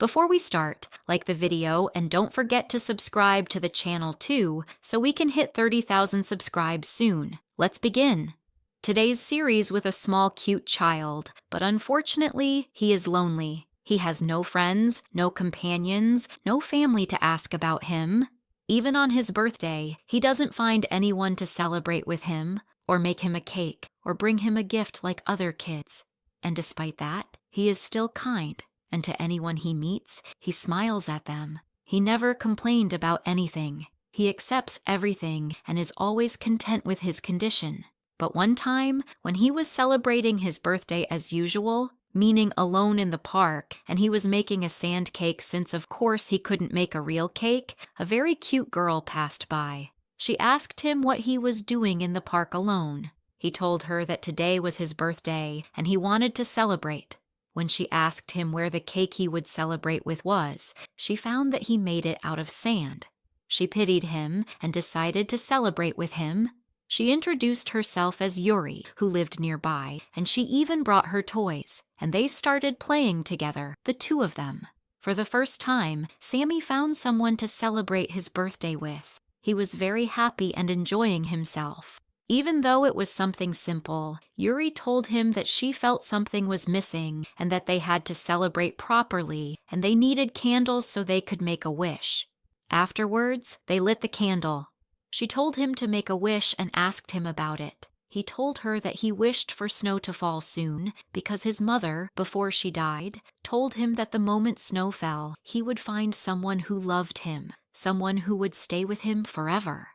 Before we start, like the video and don't forget to subscribe to the channel too, so we can hit 30,000 subscribes soon. Let's begin. Today's series with a small cute child, but unfortunately, he is lonely. He has no friends, no companions, no family to ask about him. Even on his birthday, he doesn't find anyone to celebrate with him, or make him a cake, or bring him a gift like other kids. And despite that, he is still kind, and to anyone he meets, he smiles at them. He never complained about anything. He accepts everything and is always content with his condition. But one time, when he was celebrating his birthday as usual, meaning alone in the park, and he was making a sand cake since of course he couldn't make a real cake, a very cute girl passed by. She asked him what he was doing in the park alone. He told her that today was his birthday and he wanted to celebrate. When she asked him where the cake he would celebrate with was, she found that he made it out of sand. She pitied him and decided to celebrate with him. She introduced herself as Yuri, who lived nearby, and she even brought her toys, and they started playing together, the two of them. For the first time, Sammy found someone to celebrate his birthday with. He was very happy and enjoying himself. Even though it was something simple, Yuri told him that she felt something was missing and that they had to celebrate properly, and they needed candles so they could make a wish. Afterwards, they lit the candle. She told him to make a wish and asked him about it. He told her that he wished for snow to fall soon because his mother, before she died, told him that the moment snow fell, he would find someone who loved him, someone who would stay with him forever.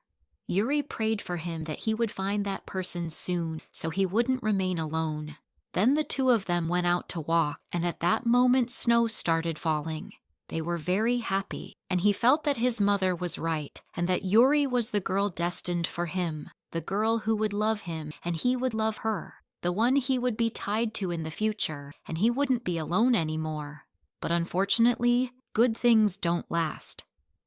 Yuri prayed for him that he would find that person soon so he wouldn't remain alone. Then the two of them went out to walk, and at that moment snow started falling. They were very happy, and he felt that his mother was right, and that Yuri was the girl destined for him, the girl who would love him, and he would love her, the one he would be tied to in the future, and he wouldn't be alone anymore. But unfortunately, good things don't last.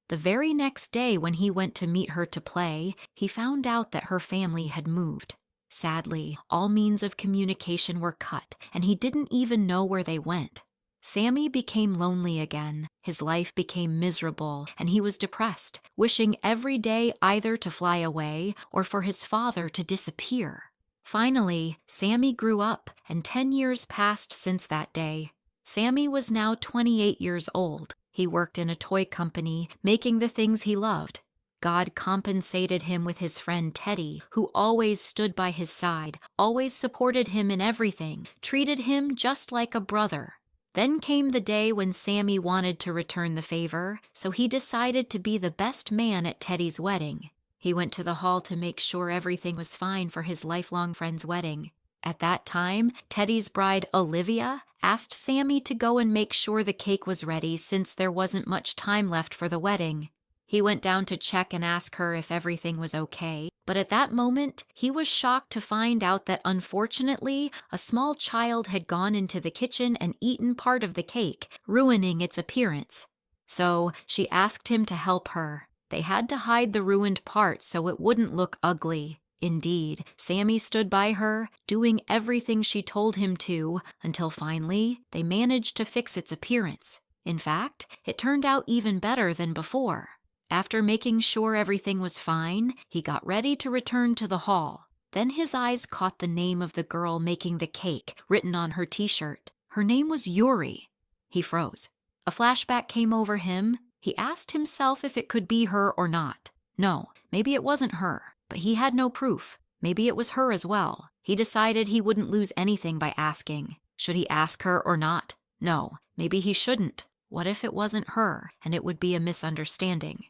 The very next day when he went to meet her to play, he found out that her family had moved. Sadly, all means of communication were cut, and he didn't even know where they went. Sammy became lonely again, his life became miserable, and he was depressed, wishing every day either to fly away or for his father to disappear. Finally, Sammy grew up, and 10 years passed since that day. Sammy was now 28 years old. He worked in a toy company, making the things he loved. God compensated him with his friend Teddy, who always stood by his side, always supported him in everything, treated him just like a brother. Then came the day when Sammy wanted to return the favor, so he decided to be the best man at Teddy's wedding. He went to the hall to make sure everything was fine for his lifelong friend's wedding. At that time, Teddy's bride, Olivia, asked Sammy to go and make sure the cake was ready since there wasn't much time left for the wedding. He went down to check and ask her if everything was okay, but at that moment, he was shocked to find out that unfortunately, a small child had gone into the kitchen and eaten part of the cake, ruining its appearance. So she asked him to help her. They had to hide the ruined part so it wouldn't look ugly. Indeed, Sammy stood by her, doing everything she told him to, until finally, they managed to fix its appearance. In fact, it turned out even better than before. After making sure everything was fine, he got ready to return to the hall. Then his eyes caught the name of the girl making the cake, written on her t-shirt. Her name was Yuri. He froze. A flashback came over him. He asked himself if it could be her or not. No, maybe it wasn't her, but he had no proof. Maybe it was her as well. He decided he wouldn't lose anything by asking. Should he ask her or not? No, maybe he shouldn't. What if it wasn't her, and it would be a misunderstanding?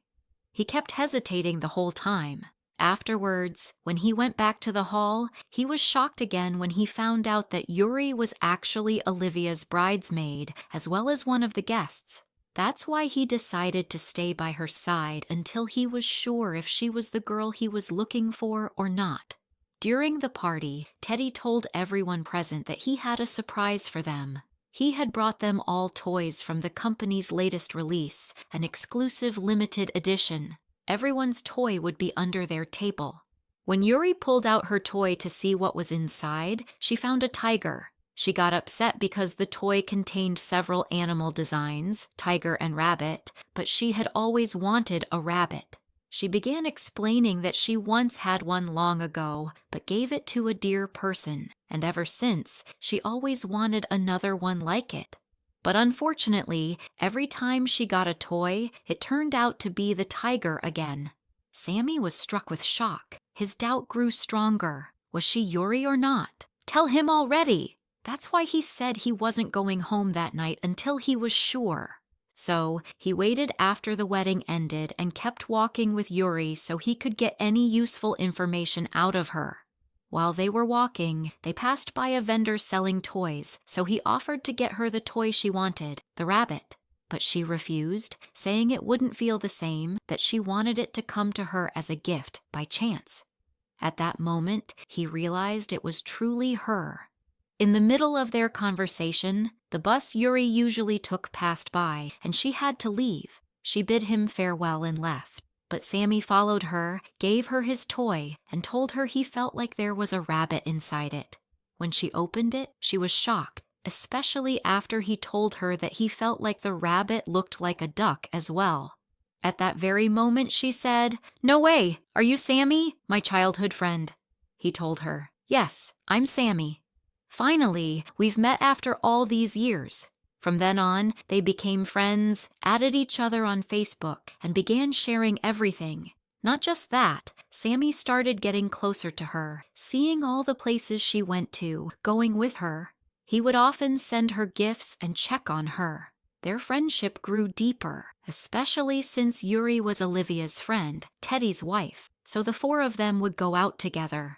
He kept hesitating the whole time. Afterwards, when he went back to the hall, he was shocked again when he found out that Yuri was actually Olivia's bridesmaid, as well as one of the guests. That's why he decided to stay by her side until he was sure if she was the girl he was looking for or not. During the party, Teddy told everyone present that he had a surprise for them. He had brought them all toys from the company's latest release, an exclusive limited edition. Everyone's toy would be under their table. When Yuri pulled out her toy to see what was inside, she found a tiger. She got upset because the toy contained several animal designs, tiger and rabbit, but she had always wanted a rabbit. She began explaining that she once had one long ago, but gave it to a dear person, and ever since, she always wanted another one like it. But unfortunately, every time she got a toy, it turned out to be the tiger again. Sammy was struck with shock. His doubt grew stronger. Was she Yuri or not? Tell him already! That's why he said he wasn't going home that night until he was sure. So he waited after the wedding ended and kept walking with Yuri so he could get any useful information out of her. While they were walking, they passed by a vendor selling toys, so he offered to get her the toy she wanted, the rabbit. But she refused, saying it wouldn't feel the same, that she wanted it to come to her as a gift, by chance. At that moment, he realized it was truly her. In the middle of their conversation, the bus Yuri usually took passed by, and she had to leave. She bid him farewell and left. But Sammy followed her, gave her his toy, and told her he felt like there was a rabbit inside it. When she opened it, she was shocked, especially after he told her that he felt like the rabbit looked like a duck as well. At that very moment, she said, "No way! Are you Sammy? My childhood friend." He told her, "Yes, I'm Sammy." "Finally, we've met after all these years." From then on, they became friends, added each other on Facebook, and began sharing everything. Not just that, Sammy started getting closer to her, seeing all the places she went to, going with her. He would often send her gifts and check on her. Their friendship grew deeper, especially since Yuri was Olivia's friend, Teddy's wife, so the four of them would go out together.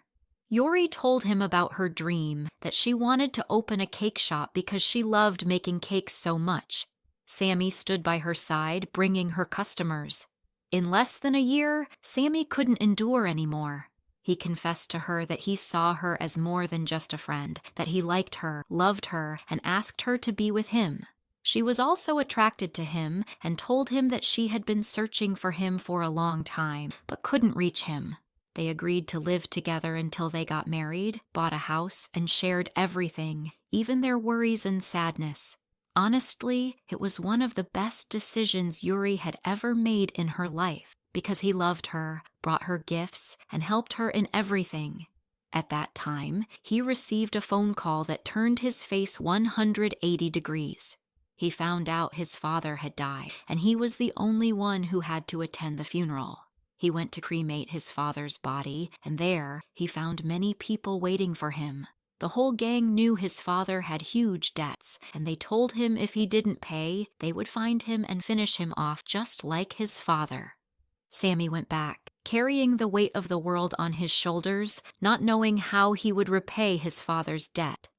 Yuri told him about her dream, that she wanted to open a cake shop because she loved making cakes so much. Sammy stood by her side, bringing her customers. In less than a year, Sammy couldn't endure anymore. He confessed to her that he saw her as more than just a friend, that he liked her, loved her, and asked her to be with him. She was also attracted to him and told him that she had been searching for him for a long time, but couldn't reach him. They agreed to live together until they got married, bought a house, and shared everything, even their worries and sadness. Honestly, it was one of the best decisions Yuri had ever made in her life, because he loved her, brought her gifts, and helped her in everything. At that time, he received a phone call that turned his face 180 degrees. He found out his father had died, and he was the only one who had to attend the funeral. He went to cremate his father's body, and there he found many people waiting for him. The whole gang knew his father had huge debts, and they told him if he didn't pay, they would find him and finish him off just like his father. Sammy went back, carrying the weight of the world on his shoulders, not knowing how he would repay his father's debt.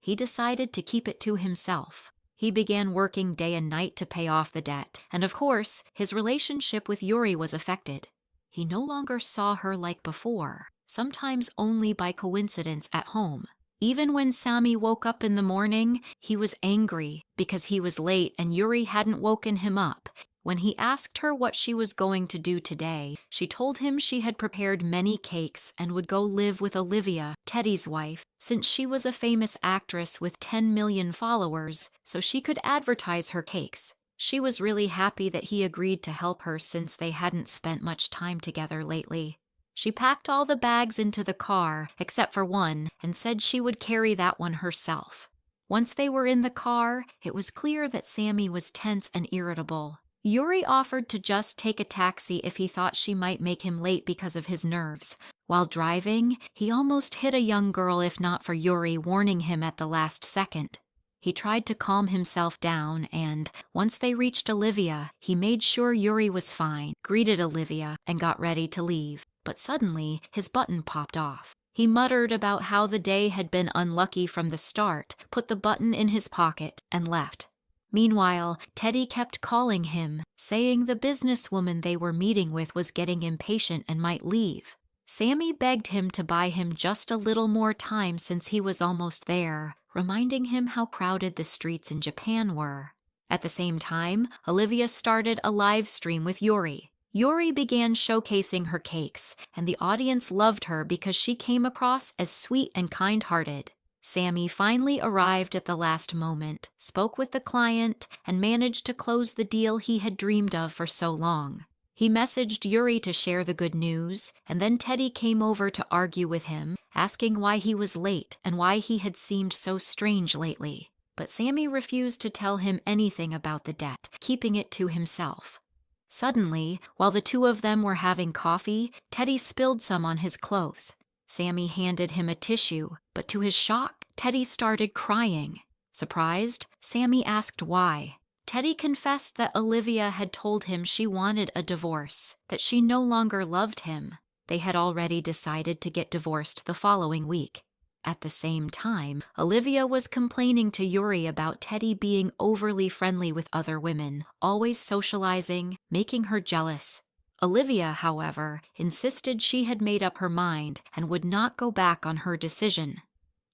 He decided to keep it to himself. He began working day and night to pay off the debt, and of course, his relationship with Yuri was affected. He no longer saw her like before, sometimes only by coincidence at home. Even when Sammy woke up in the morning, he was angry because he was late and Yuri hadn't woken him up. When he asked her what she was going to do today, she told him she had prepared many cakes and would go live with Olivia, Teddy's wife, since she was a famous actress with 10 million followers, so she could advertise her cakes. She was really happy that he agreed to help her since they hadn't spent much time together lately. She packed all the bags into the car, except for one, and said she would carry that one herself. Once they were in the car, it was clear that Sammy was tense and irritable. Yuri offered to just take a taxi if he thought she might make him late because of his nerves. While driving, he almost hit a young girl if not for Yuri warning him at the last second. He tried to calm himself down and, once they reached Olivia, he made sure Yuri was fine, greeted Olivia, and got ready to leave. But suddenly, his button popped off. He muttered about how the day had been unlucky from the start, put the button in his pocket, and left. Meanwhile, Teddy kept calling him, saying the businesswoman they were meeting with was getting impatient and might leave. Sammy begged him to buy him just a little more time since he was almost there, reminding him how crowded the streets in Japan were. At the same time, Olivia started a live stream with Yuri. Yuri began showcasing her cakes, and the audience loved her because she came across as sweet and kind-hearted. Sammy finally arrived at the last moment, spoke with the client, and managed to close the deal he had dreamed of for so long. He messaged Yuri to share the good news, and then Teddy came over to argue with him, asking why he was late and why he had seemed so strange lately. But Sammy refused to tell him anything about the debt, keeping it to himself. Suddenly, while the two of them were having coffee, Teddy spilled some on his clothes. Sammy handed him a tissue, but to his shock, Teddy started crying. Surprised, Sammy asked why. Teddy confessed that Olivia had told him she wanted a divorce, that she no longer loved him. They had already decided to get divorced the following week. At the same time, Olivia was complaining to Yuri about Teddy being overly friendly with other women, always socializing, making her jealous. Olivia, however, insisted she had made up her mind and would not go back on her decision.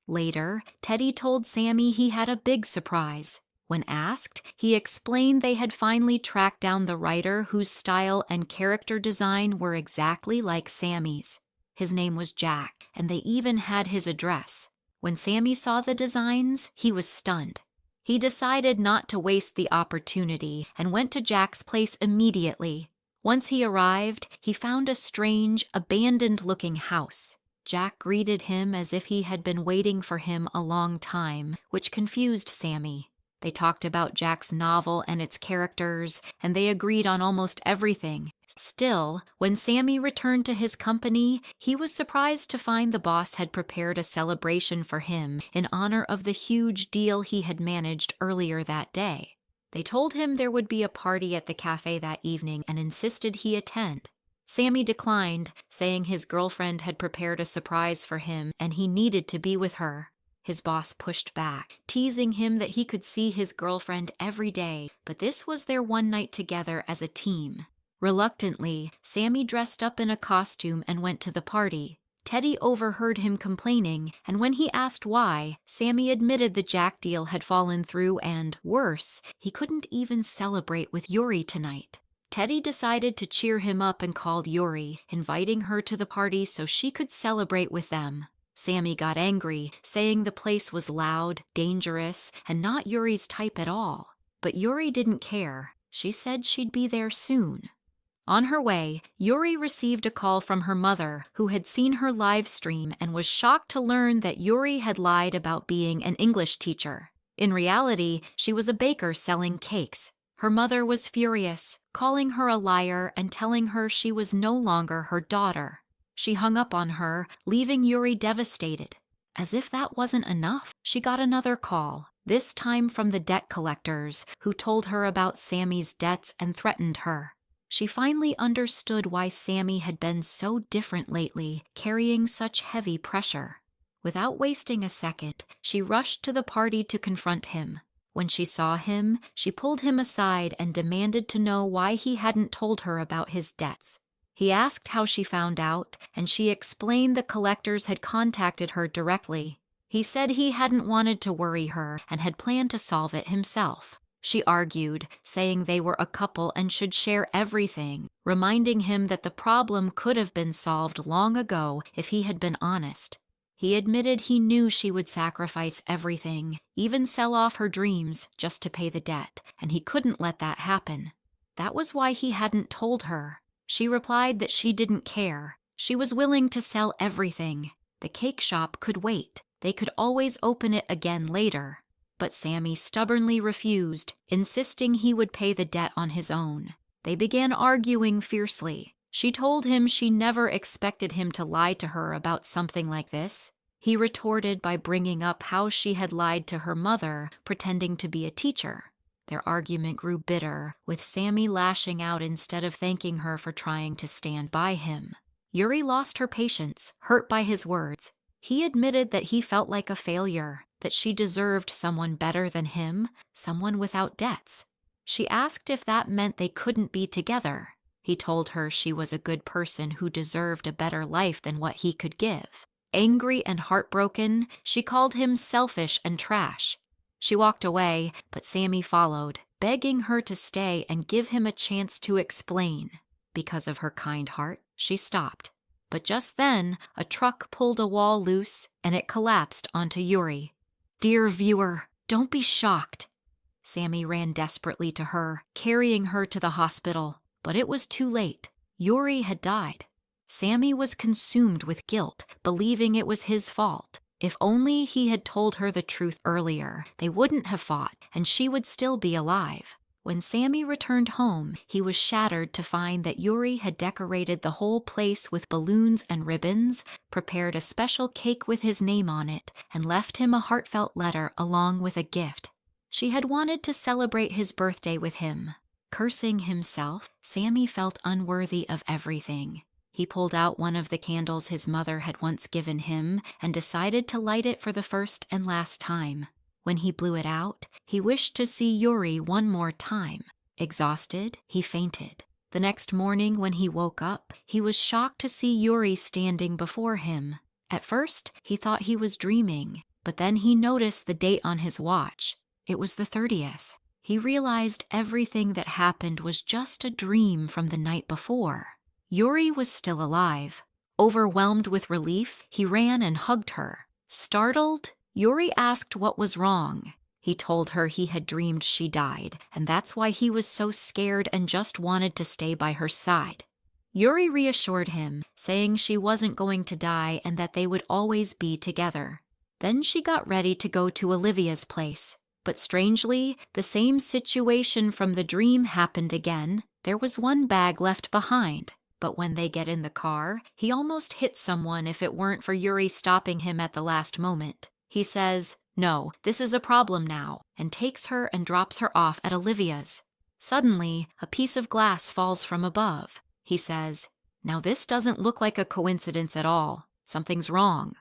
Later, Teddy told Sammy he had a big surprise. When asked, he explained they had finally tracked down the writer whose style and character design were exactly like Sammy's. His name was Jack, and they even had his address. When Sammy saw the designs, he was stunned. He decided not to waste the opportunity and went to Jack's place immediately. Once he arrived, he found a strange, abandoned-looking house. Jack greeted him as if he had been waiting for him a long time, which confused Sammy. They talked about Jack's novel and its characters, and they agreed on almost everything. Still, when Sammy returned to his company, he was surprised to find the boss had prepared a celebration for him in honor of the huge deal he had managed earlier that day. They told him there would be a party at the cafe that evening and insisted he attend. Sammy declined, saying his girlfriend had prepared a surprise for him and he needed to be with her. His boss pushed back, teasing him that he could see his girlfriend every day, but this was their one night together as a team. Reluctantly, Sammy dressed up in a costume and went to the party. Teddy overheard him complaining, and when he asked why, Sammy admitted the Jack deal had fallen through and, worse, he couldn't even celebrate with Yuri tonight. Teddy decided to cheer him up and called Yuri, inviting her to the party so she could celebrate with them. Sammy got angry, saying the place was loud, dangerous, and not Yuri's type at all. But Yuri didn't care. She said she'd be there soon. On her way, Yuri received a call from her mother, who had seen her live stream and was shocked to learn that Yuri had lied about being an English teacher. In reality, she was a baker selling cakes. Her mother was furious, calling her a liar and telling her she was no longer her daughter. She hung up on her, leaving Yuri devastated. As if that wasn't enough, she got another call, this time from the debt collectors, who told her about Sammy's debts and threatened her. She finally understood why Sammy had been so different lately, carrying such heavy pressure. Without wasting a second, she rushed to the party to confront him. When she saw him, she pulled him aside and demanded to know why he hadn't told her about his debts. He asked how she found out, and she explained the collectors had contacted her directly. He said he hadn't wanted to worry her and had planned to solve it himself. She argued, saying they were a couple and should share everything, reminding him that the problem could have been solved long ago if he had been honest. He admitted he knew she would sacrifice everything, even sell off her dreams just to pay the debt, and he couldn't let that happen. That was why he hadn't told her. She replied that she didn't care. She was willing to sell everything. The cake shop could wait. They could always open it again later. But Sammy stubbornly refused, insisting he would pay the debt on his own. They began arguing fiercely. She told him she never expected him to lie to her about something like this. He retorted by bringing up how she had lied to her mother, pretending to be a teacher. Their argument grew bitter, with Sammy lashing out instead of thanking her for trying to stand by him. Yuri lost her patience, hurt by his words. He admitted that he felt like a failure, that she deserved someone better than him, someone without debts. She asked if that meant they couldn't be together. He told her she was a good person who deserved a better life than what he could give. Angry and heartbroken, she called him selfish and trash. She walked away, but Sammy followed, begging her to stay and give him a chance to explain. Because of her kind heart, she stopped. But just then, a truck pulled a wall loose and it collapsed onto Yuri. "Dear viewer, don't be shocked." Sammy ran desperately to her, carrying her to the hospital. But it was too late. Yuri had died. Sammy was consumed with guilt, believing it was his fault. If only he had told her the truth earlier, they wouldn't have fought, and she would still be alive. When Sammy returned home, he was shattered to find that Yuri had decorated the whole place with balloons and ribbons, prepared a special cake with his name on it, and left him a heartfelt letter along with a gift. She had wanted to celebrate his birthday with him. Cursing himself, Sammy felt unworthy of everything. He pulled out one of the candles his mother had once given him and decided to light it for the first and last time. When he blew it out, he wished to see Yuri one more time. Exhausted, he fainted. The next morning when he woke up, he was shocked to see Yuri standing before him. At first, he thought he was dreaming, but then he noticed the date on his watch. It was the 30th. He realized everything that happened was just a dream from the night before. Yuri was still alive. Overwhelmed with relief, he ran and hugged her. Startled, Yuri asked what was wrong. He told her he had dreamed she died, and that's why he was so scared and just wanted to stay by her side. Yuri reassured him, saying she wasn't going to die and that they would always be together. Then she got ready to go to Olivia's place. But strangely, the same situation from the dream happened again. There was one bag left behind. But when they get in the car, he almost hit someone if it weren't for Yuri stopping him at the last moment. He says, "No, this is a problem now," and takes her and drops her off at Olivia's. Suddenly, a piece of glass falls from above. He says, "Now this doesn't look like a coincidence at all. Something's wrong.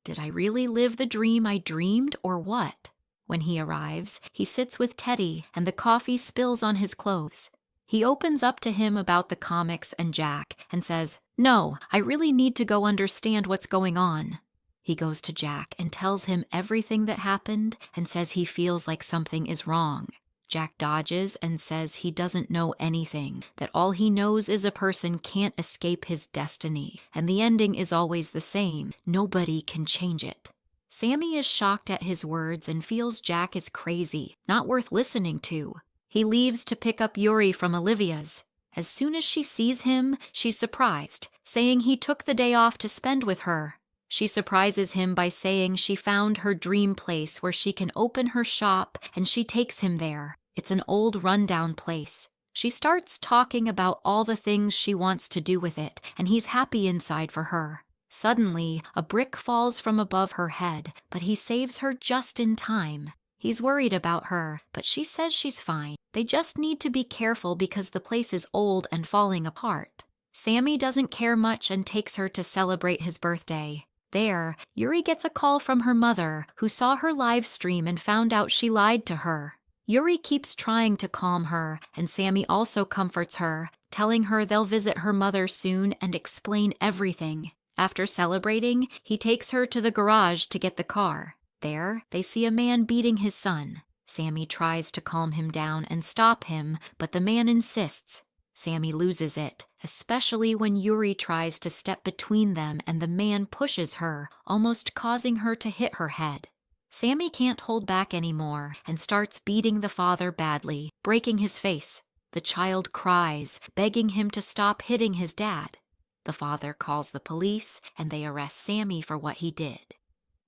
Did I really live the dream I dreamed or what?" When he arrives, he sits with Teddy and the coffee spills on his clothes. He opens up to him about the comics and Jack and says, "No, I really need to go understand what's going on." He goes to Jack and tells him everything that happened and says he feels like something is wrong. Jack dodges and says he doesn't know anything, that all he knows is a person can't escape his destiny, and the ending is always the same. Nobody can change it. Sammy is shocked at his words and feels Jack is crazy, not worth listening to. He leaves to pick up Yuri from Olivia's. As soon as she sees him, she's surprised, saying he took the day off to spend with her. She surprises him by saying she found her dream place where she can open her shop, and she takes him there. It's an old rundown place. She starts talking about all the things she wants to do with it, and he's happy inside for her. Suddenly, a brick falls from above her head, but he saves her just in time. He's worried about her, but she says she's fine. They just need to be careful because the place is old and falling apart. Sammy doesn't care much and takes her to celebrate his birthday. There, Yuri gets a call from her mother, who saw her live stream and found out she lied to her. Yuri keeps trying to calm her, and Sammy also comforts her, telling her they'll visit her mother soon and explain everything. After celebrating, he takes her to the garage to get the car. There, they see a man beating his son. Sammy tries to calm him down and stop him, but the man insists. Sammy loses it, especially when Yuri tries to step between them and the man pushes her, almost causing her to hit her head. Sammy can't hold back anymore and starts beating the father badly, breaking his face. The child cries, begging him to stop hitting his dad. The father calls the police, and they arrest Sammy for what he did.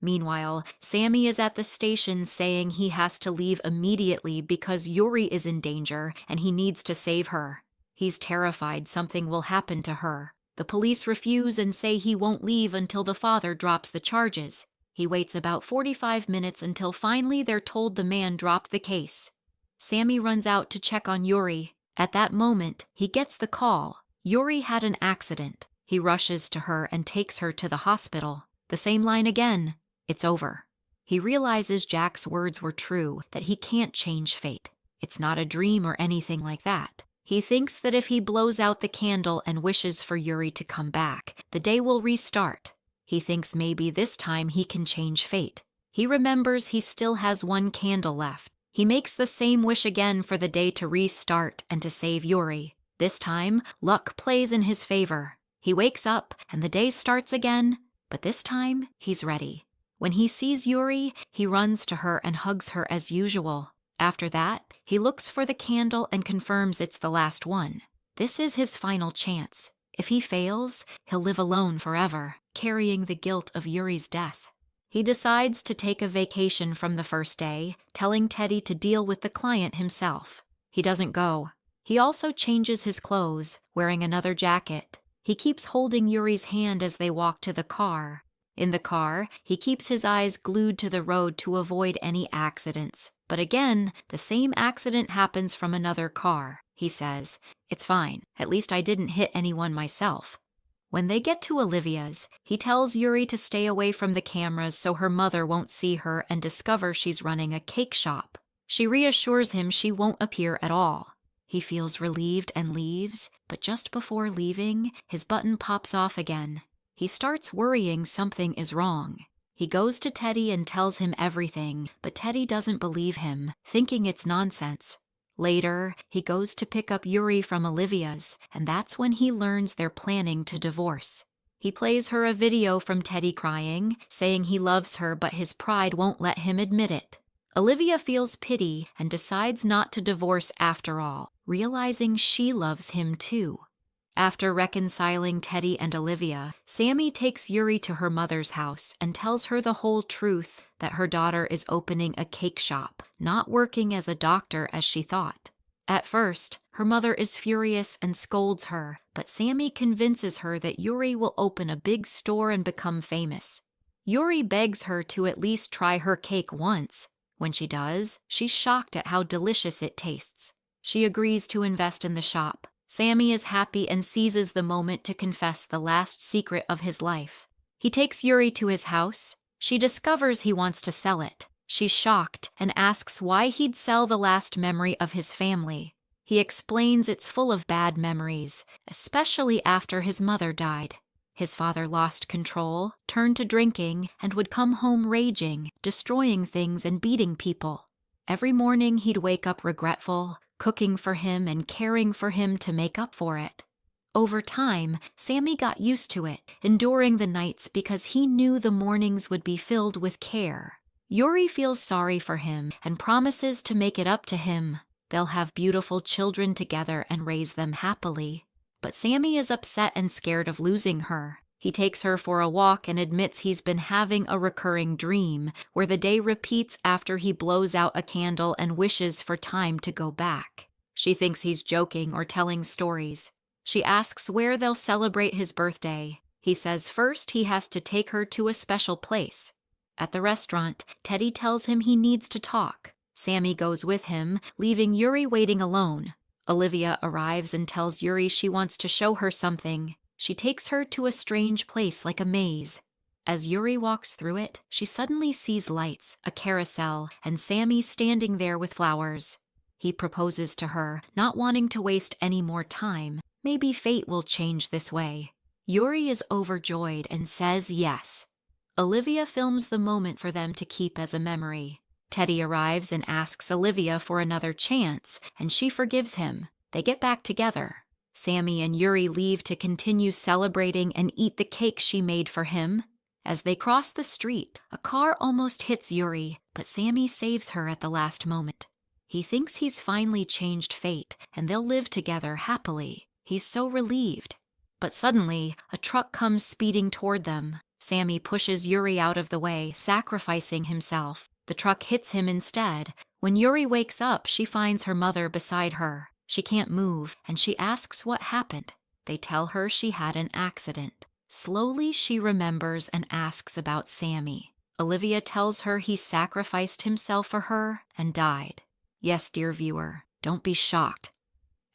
Meanwhile, Sammy is at the station saying he has to leave immediately because Yuri is in danger and he needs to save her. He's terrified something will happen to her. The police refuse and say he won't leave until the father drops the charges. He waits about 45 minutes until finally they're told the man dropped the case. Sammy runs out to check on Yuri. At that moment, he gets the call. Yuri had an accident. He rushes to her and takes her to the hospital. The same line again. It's over. He realizes Jack's words were true, that he can't change fate. It's not a dream or anything like that. He thinks that if he blows out the candle and wishes for Yuri to come back, the day will restart. He thinks maybe this time he can change fate. He remembers he still has one candle left. He makes the same wish again for the day to restart and to save Yuri. This time, luck plays in his favor. He wakes up and the day starts again, but this time he's ready. When he sees Yuri, he runs to her and hugs her as usual. After that, he looks for the candle and confirms it's the last one. This is his final chance. If he fails, he'll live alone forever, carrying the guilt of Yuri's death. He decides to take a vacation from the first day, telling Teddy to deal with the client himself. He doesn't go. He also changes his clothes, wearing another jacket. He keeps holding Yuri's hand as they walk to the car. In the car, he keeps his eyes glued to the road to avoid any accidents. But again, the same accident happens from another car. He says, "It's fine. At least I didn't hit anyone myself." When they get to Olivia's, he tells Yuri to stay away from the cameras so her mother won't see her and discover she's running a cake shop. She reassures him she won't appear at all. He feels relieved and leaves, but just before leaving, his button pops off again. He starts worrying something is wrong. He goes to Teddy and tells him everything, but Teddy doesn't believe him, thinking it's nonsense. Later, he goes to pick up Yuri from Olivia's, and that's when he learns they're planning to divorce. He plays her a video from Teddy crying, saying he loves her but his pride won't let him admit it. Olivia feels pity and decides not to divorce after all, realizing she loves him too. After reconciling Teddy and Olivia, Sammy takes Yuri to her mother's house and tells her the whole truth that her daughter is opening a cake shop, not working as a doctor as she thought. At first, her mother is furious and scolds her, but Sammy convinces her that Yuri will open a big store and become famous. Yuri begs her to at least try her cake once. When she does, she's shocked at how delicious it tastes. She agrees to invest in the shop. Sammy is happy and seizes the moment to confess the last secret of his life. He takes Yuri to his house. She discovers he wants to sell it. She's shocked and asks why he'd sell the last memory of his family. He explains it's full of bad memories, especially after his mother died. His father lost control, turned to drinking, and would come home raging, destroying things and beating people. Every morning he'd wake up regretful, cooking for him and caring for him to make up for it. Over time, Sammy got used to it, enduring the nights because he knew the mornings would be filled with care. Yuri feels sorry for him and promises to make it up to him. They'll have beautiful children together and raise them happily. But Sammy is upset and scared of losing her. He takes her for a walk and admits he's been having a recurring dream, where the day repeats after he blows out a candle and wishes for time to go back. She thinks he's joking or telling stories. She asks where they'll celebrate his birthday. He says first he has to take her to a special place. At the restaurant, Teddy tells him he needs to talk. Sammy goes with him, leaving Yuri waiting alone. Olivia arrives and tells Yuri she wants to show her something. She takes her to a strange place like a maze. As Yuri walks through it, she suddenly sees lights, a carousel, and Sammy standing there with flowers. He proposes to her, not wanting to waste any more time. Maybe fate will change this way. Yuri is overjoyed and says yes. Olivia films the moment for them to keep as a memory. Teddy arrives and asks Olivia for another chance, and she forgives him. They get back together. Sammy and Yuri leave to continue celebrating and eat the cake she made for him. As they cross the street, a car almost hits Yuri, but Sammy saves her at the last moment. He thinks he's finally changed fate, and they'll live together happily. He's so relieved. But suddenly, a truck comes speeding toward them. Sammy pushes Yuri out of the way, sacrificing himself. The truck hits him instead. When Yuri wakes up, she finds her mother beside her. She can't move, and she asks what happened. They tell her she had an accident. Slowly, she remembers and asks about Sammy. Olivia tells her he sacrificed himself for her and died. Yes, dear viewer, don't be shocked.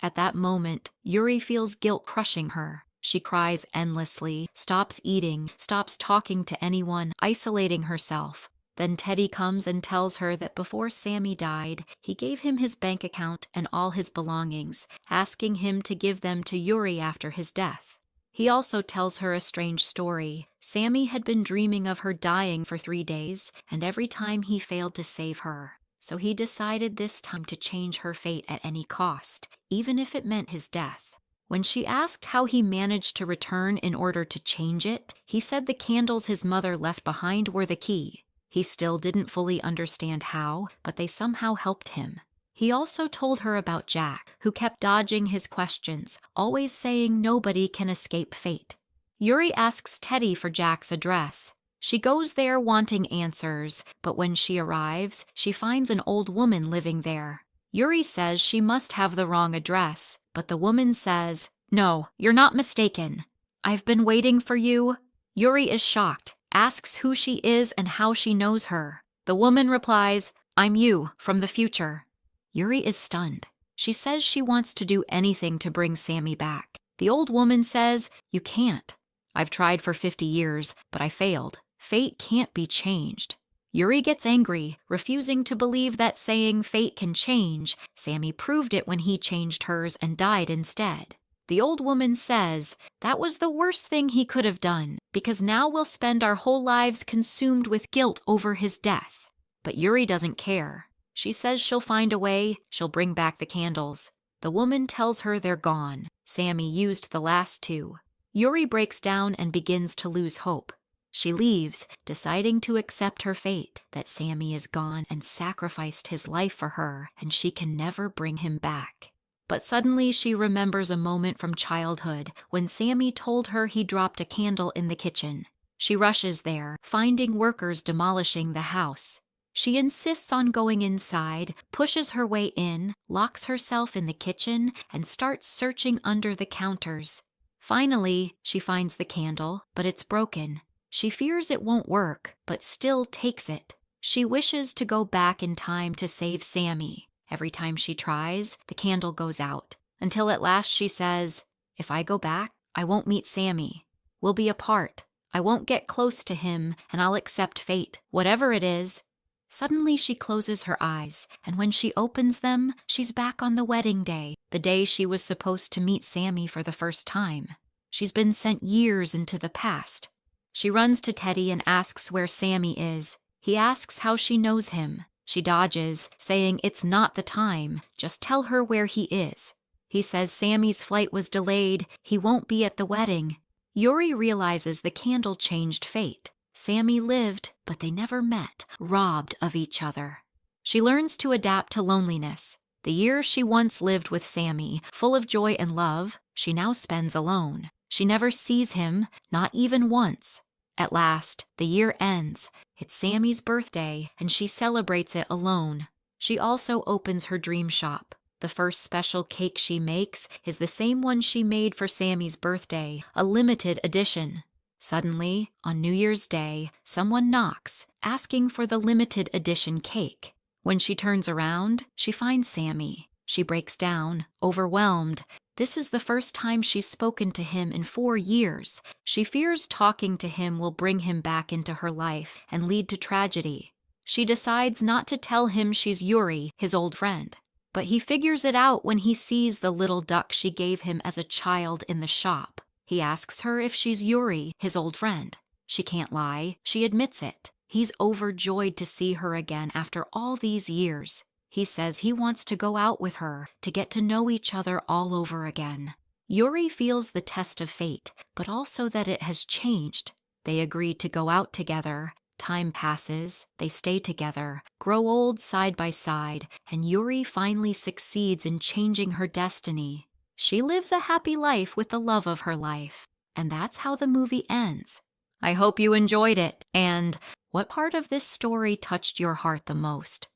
At that moment, Yuri feels guilt crushing her. She cries endlessly, stops eating, stops talking to anyone, isolating herself. Then Teddy comes and tells her that before Sammy died, he gave him his bank account and all his belongings, asking him to give them to Yuri after his death. He also tells her a strange story. Sammy had been dreaming of her dying for 3 days, and every time he failed to save her. So he decided this time to change her fate at any cost, even if it meant his death. When she asked how he managed to return in order to change it, he said the candles his mother left behind were the key. He still didn't fully understand how, but they somehow helped him. He also told her about Jack, who kept dodging his questions, always saying nobody can escape fate. Yuri asks Teddy for Jack's address. She goes there wanting answers, but when she arrives, she finds an old woman living there. Yuri says she must have the wrong address, but the woman says, "No, you're not mistaken. I've been waiting for you." Yuri is shocked, asks who she is and how she knows her. The woman replies, "I'm you, from the future." Yuri is stunned. She says she wants to do anything to bring Sammy back. The old woman says, "You can't. I've tried for 50 years, but I failed. Fate can't be changed." Yuri gets angry, refusing to believe that saying fate can change. Sammy proved it when he changed hers and died instead. The old woman says, "That was the worst thing he could have done, because now we'll spend our whole lives consumed with guilt over his death." But Yuri doesn't care. She says she'll find a way, she'll bring back the candles. The woman tells her they're gone. Sammy used the last two. Yuri breaks down and begins to lose hope. She leaves, deciding to accept her fate, that Sammy is gone and sacrificed his life for her, and she can never bring him back. But suddenly she remembers a moment from childhood when Sammy told her he dropped a candle in the kitchen. She rushes there, finding workers demolishing the house. She insists on going inside, pushes her way in, locks herself in the kitchen, and starts searching under the counters. Finally, she finds the candle, but it's broken. She fears it won't work, but still takes it. She wishes to go back in time to save Sammy. Every time she tries, the candle goes out, until at last she says, "If I go back, I won't meet Sammy. We'll be apart. I won't get close to him, and I'll accept fate, whatever it is." Suddenly she closes her eyes, and when she opens them, she's back on the wedding day, the day she was supposed to meet Sammy for the first time. She's been sent years into the past. She runs to Teddy and asks where Sammy is. He asks how she knows him. She dodges, saying it's not the time, just tell her where he is. He says Sammy's flight was delayed, he won't be at the wedding. Yuri realizes the candle changed fate. Sammy lived, but they never met, robbed of each other. She learns to adapt to loneliness. The years she once lived with Sammy, full of joy and love, she now spends alone. She never sees him, not even once. At last, the year ends. It's Sammy's birthday, and she celebrates it alone. She also opens her dream shop. The first special cake she makes is the same one she made for Sammy's birthday, a limited edition. Suddenly, on New Year's Day, someone knocks, asking for the limited edition cake. When she turns around, she finds Sammy. She breaks down, overwhelmed. This is the first time she's spoken to him in 4 years. She fears talking to him will bring him back into her life and lead to tragedy. She decides not to tell him she's Yuri, his old friend. But he figures it out when he sees the little duck she gave him as a child in the shop. He asks her if she's Yuri, his old friend. She can't lie. She admits it. He's overjoyed to see her again after all these years. He says he wants to go out with her, to get to know each other all over again. Yuri feels the test of fate, but also that it has changed. They agree to go out together. Time passes, they stay together, grow old side by side, and Yuri finally succeeds in changing her destiny. She lives a happy life with the love of her life. And that's how the movie ends. I hope you enjoyed it. And what part of this story touched your heart the most?